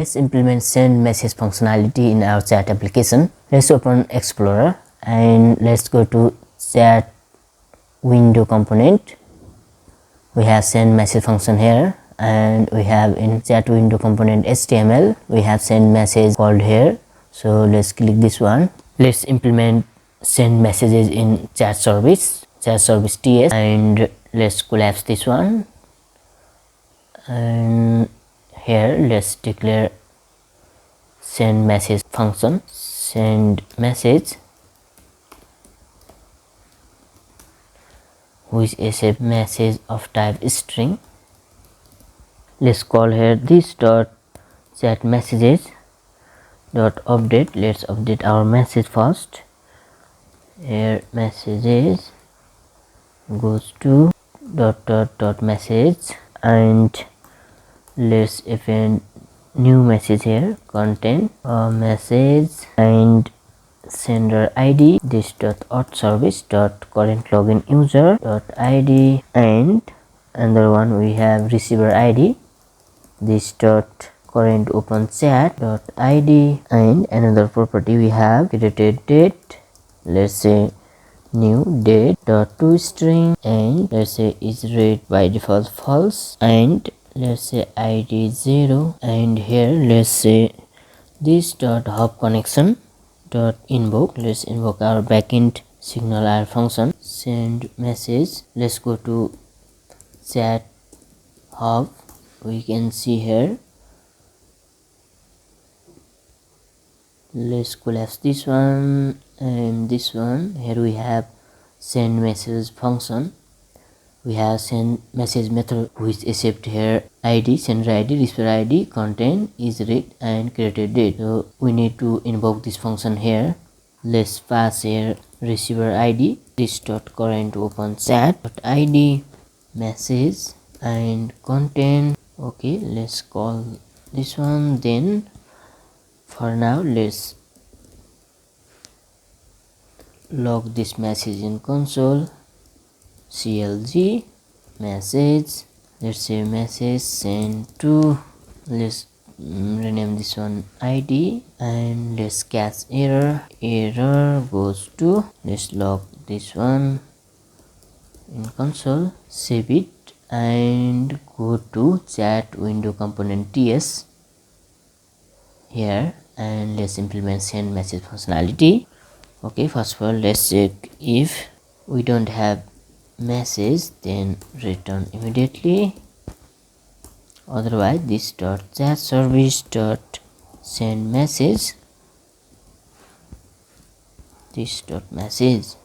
let's implement send message functionality in our chat application. Let's open Explorer and let's go to chat window component. We have send message function here, and we have in chat window component HTML we have send message called here. So let's click this one. Let's implement send messages in chat service TS, and let's collapse this one, and here let's declare send message function, send message, which is a message of type string. Let's call here this dot chat messages dot update. Let's update our message first. Here messages goes to dot message, and let's append new message here, content message, and sender id this dot auth service dot current login user dot id, and another one we have receiver id this dot current open chat dot id, and another property we have created date. Let's say new date dot toString, and let's say is read by default false, and let's say id 0, and here let's say this dot hop connection dot invoke. Let's invoke our backend SignalR function, send message. Let's go to chat hub. We can see here, let's collapse this one and this one. Here we have send message function. We have send message method which accept here id, sender id, receiver id, content is read, and created date. So we need to invoke this function here. Let's pass here receiver id this dot current open chat dot id, message, and content. Okay, let's call this one. Then for now let's log this message in console, clg message. Let's say message send to, let's rename this one id, and let's catch error goes to, let's log this one in console, save it, and go to chat window component ts here, and let's implement send message functionality. Okay, first of all let's check if we don't have message, then return immediately, otherwise this dot chat service dot send message this dot message,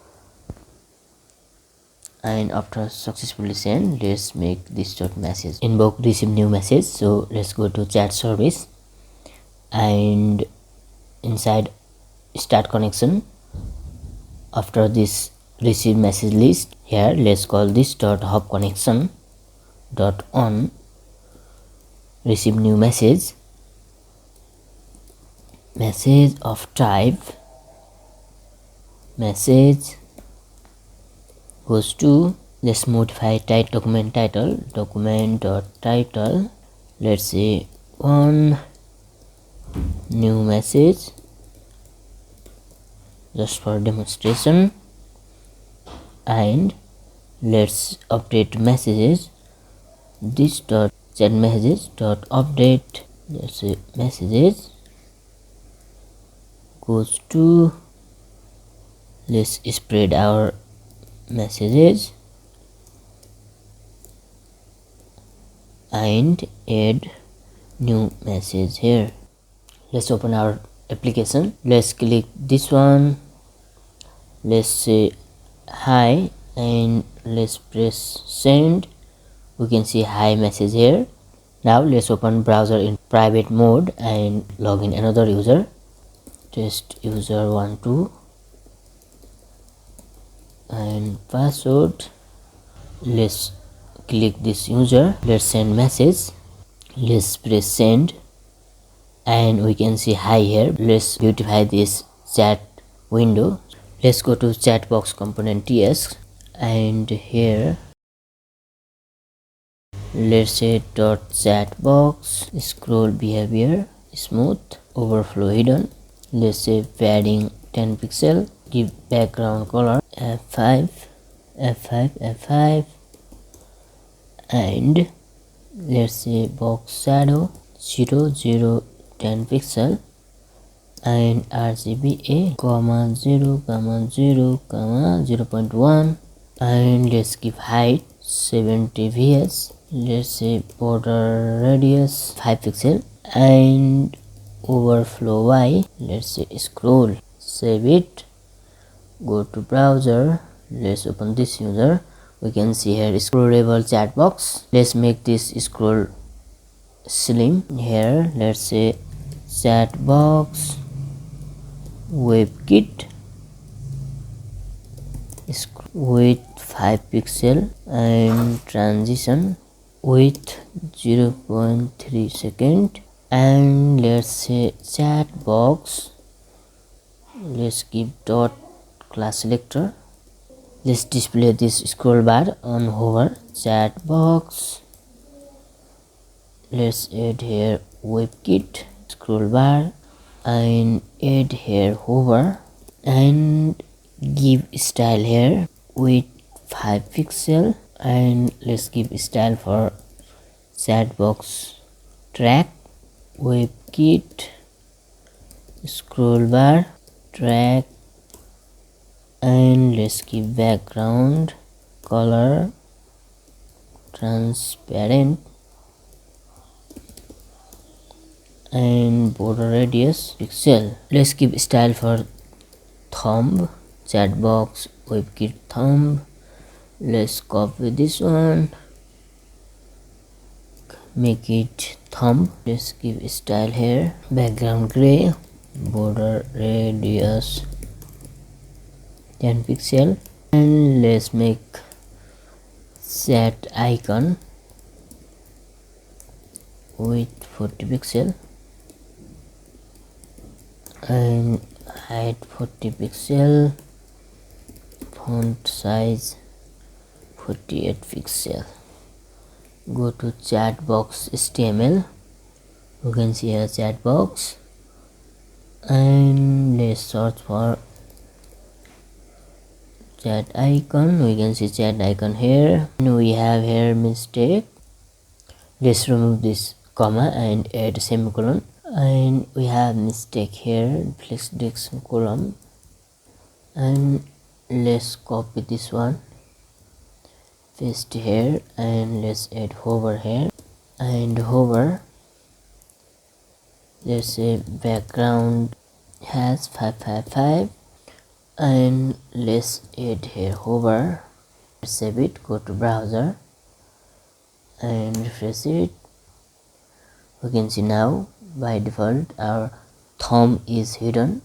and after successfully send, let's make this dot message invoke receive new message. So let's go to chat service, and inside start connection, after this receive message list, here let's call this dot hop connection dot on receive new message of type message goes to, let's modify document title dot title, let's say one new message just for demonstration, and let's update messages this dot chat messages dot update, let's say messages goes to, let's spread our messages and add new message here. Let's open our application. Let's click this one, let's say hi, and let's press send. We can see hi message here. Now let's open browser in private mode and log in another user, test user 12, and password. Let's click this user, let's send message, let's press send, and we can see hi here. Let's beautify this chat window. Let's go to chat box component ts, and here let's say dot chat box scroll behavior smooth, overflow hidden. Let's say padding 10 pixel, give background color F5, F5, F5, and let's say box shadow 0, 0, 10 pixel, and RGBA, comma 0, comma 0, comma 0.1, and let's give height 70 vs. Let's say border radius 5 pixel, and overflow y, let's say scroll. Save it, go to browser, let's open this user. We can see here scrollable chat box. Let's make this scroll slim. Here let's say chat box WebKit with 5 pixel and transition with 0.3 second, and let's say chat box, let's give dot class selector. Let's display this scroll bar on hover. Chat box, let's add here WebKit scroll bar and add here hover, and give style here with 5 pixel, and let's give style for chat box track WebKit scroll bar track, and let's give background color transparent, and border radius pixel. Let's give style for thumb chat box WebKit thumb. Let's copy this one, make it thumb. Let's give style here background gray, border radius 10 pixel, and let's make chat icon with 40 pixel and height 40 pixel, font size 48 pixel. Go to chat box HTML. You can see here chat box, and let's search for chat icon. We can see chat icon here, and we have here mistake. Let's remove this comma and add semicolon, and we have mistake here, flex disk column, and let's copy this one, paste here, and let's add hover here, and hover, let's say background has 555, and let's add here hover. Save it, go to browser and refresh it. We can see now by default our thumb is hidden.